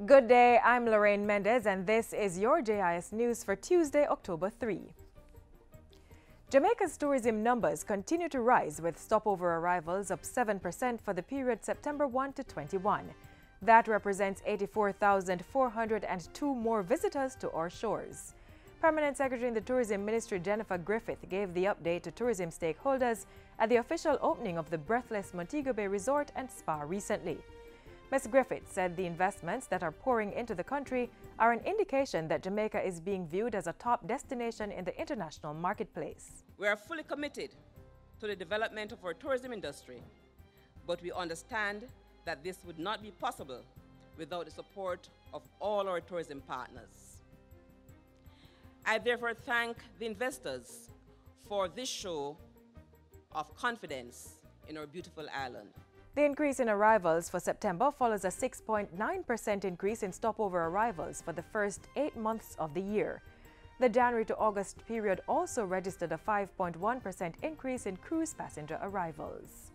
Good day, I'm Lorraine Mendez and this is your JIS News for Tuesday, October 3. Jamaica's tourism numbers continue to rise with stopover arrivals up 7% for the period September 1 to 21. That represents 84,402 more visitors to our shores. Permanent Secretary in the Tourism Ministry Jennifer Griffith gave the update to tourism stakeholders at the official opening of the breathless Montego Bay Resort and Spa recently. Ms. Griffith said the investments that are pouring into the country are an indication that Jamaica is being viewed as a top destination in the international marketplace. We are fully committed to the development of our tourism industry, but we understand that this would not be possible without the support of all our tourism partners. I therefore thank the investors for this show of confidence in our beautiful island. The increase in arrivals for September follows a 6.9% increase in stopover arrivals for the first 8 months of the year. The January to August period also registered a 5.1% increase in cruise passenger arrivals.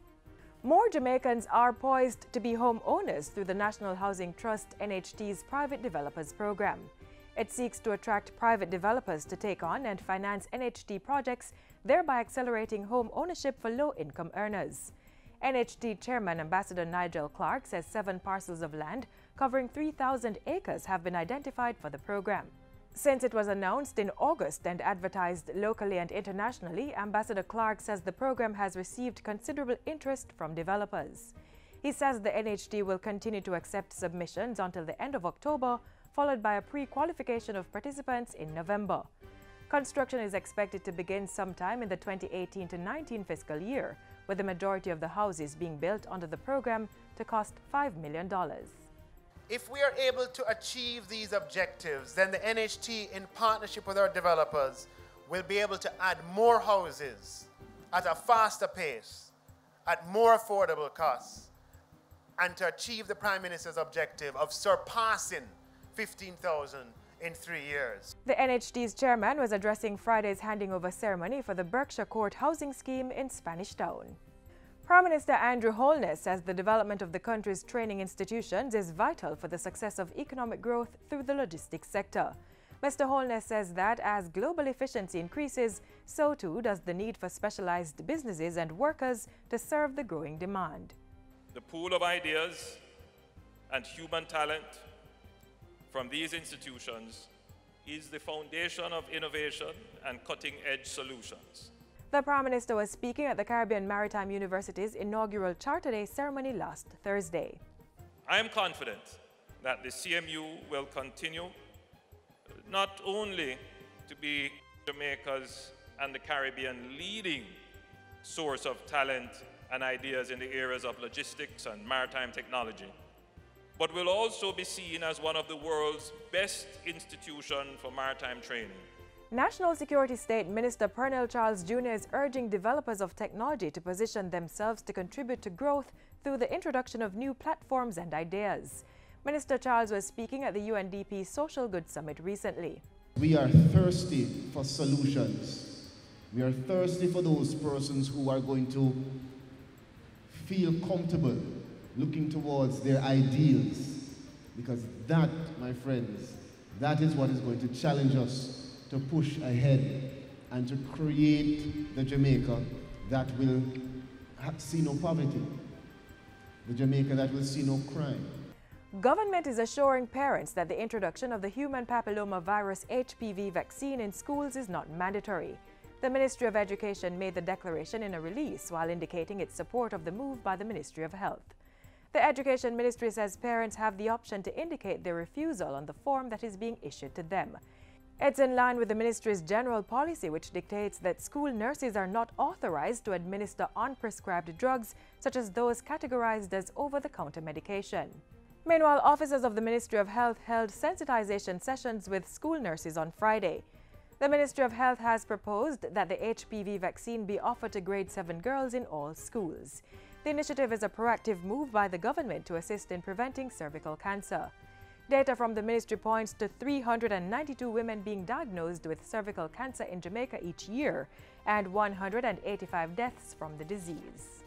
More Jamaicans are poised to be homeowners through the National Housing Trust NHT's Private Developers Program. It seeks to attract private developers to take on and finance NHT projects, thereby accelerating home ownership for low-income earners. NHT Chairman Ambassador Nigel Clark says 7 parcels of land covering 3,000 acres have been identified for the program. Since it was announced in August and advertised locally and internationally, Ambassador Clark says the program has received considerable interest from developers. He says the NHT will continue to accept submissions until the end of October, followed by a pre-qualification of participants in November. Construction is expected to begin sometime in the 2018-19 fiscal year, with the majority of the houses being built under the program to cost $5 million. If we are able to achieve these objectives, then the NHT, in partnership with our developers, will be able to add more houses at a faster pace, at more affordable costs, and to achieve the Prime Minister's objective of surpassing 15,000 in 3 years. The NHT's chairman was addressing Friday's handing over ceremony for the Berkshire Court housing scheme in Spanish Town. Prime Minister Andrew Holness says the development of the country's training institutions is vital for the success of economic growth through the logistics sector. Mr. Holness says that as global efficiency increases, so too does the need for specialized businesses and workers to serve the growing demand. The pool of ideas and human talent from these institutions is the foundation of innovation and cutting-edge solutions. The Prime Minister was speaking at the Caribbean Maritime University's inaugural Charter Day ceremony last Thursday. I am confident that the CMU will continue not only to be Jamaica's and the Caribbean leading source of talent and ideas in the areas of logistics and maritime technology, but will also be seen as one of the world's best institutions for maritime training. National Security State Minister Pernell Charles Jr. is urging developers of technology to position themselves to contribute to growth through the introduction of new platforms and ideas. Minister Charles was speaking at the UNDP Social Good Summit recently. We are thirsty for solutions. We are thirsty for those persons who are going to feel comfortable looking towards their ideals, because that, my friends, that is what is going to challenge us to push ahead and to create the Jamaica that will see no poverty, the Jamaica that will see no crime. Government is assuring parents that the introduction of the human papillomavirus HPV vaccine in schools is not mandatory. The Ministry of Education made the declaration in a release while indicating its support of the move by the Ministry of Health. The Education Ministry says parents have the option to indicate their refusal on the form that is being issued to them. It's in line with the ministry's general policy, which dictates that school nurses are not authorized to administer unprescribed drugs, such as those categorized as over-the-counter medication. Meanwhile, officers of the Ministry of Health held sensitization sessions with school nurses on Friday. The Ministry of Health has proposed that the HPV vaccine be offered to grade 7 girls in all schools. The initiative is a proactive move by the government to assist in preventing cervical cancer. Data from the ministry points to 392 women being diagnosed with cervical cancer in Jamaica each year and 185 deaths from the disease.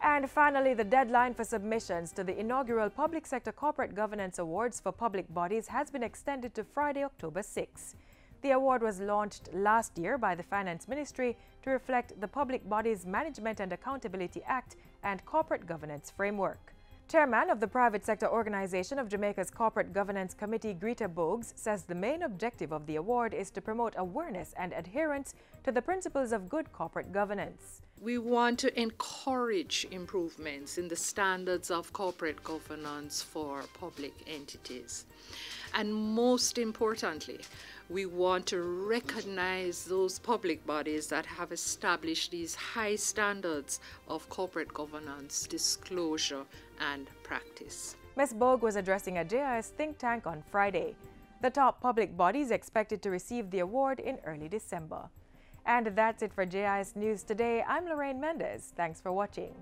And finally, the deadline for submissions to the inaugural Public Sector Corporate Governance Awards for public bodies has been extended to Friday, October 6. The award was launched last year by the Finance Ministry to reflect the Public Bodies Management and Accountability Act and Corporate Governance Framework. Chairman of the Private Sector Organization of Jamaica's Corporate Governance Committee, Greta Bogues, says the main objective of the award is to promote awareness and adherence to the principles of good corporate governance. We want to encourage improvements in the standards of corporate governance for public entities. And most importantly, we want to recognize those public bodies that have established these high standards of corporate governance, disclosure, and practice. Ms. Bogue was addressing a JIS think tank on Friday. The top public bodies expected to receive the award in early December. And that's it for JIS News Today. I'm Lorraine Mendez. Thanks for watching.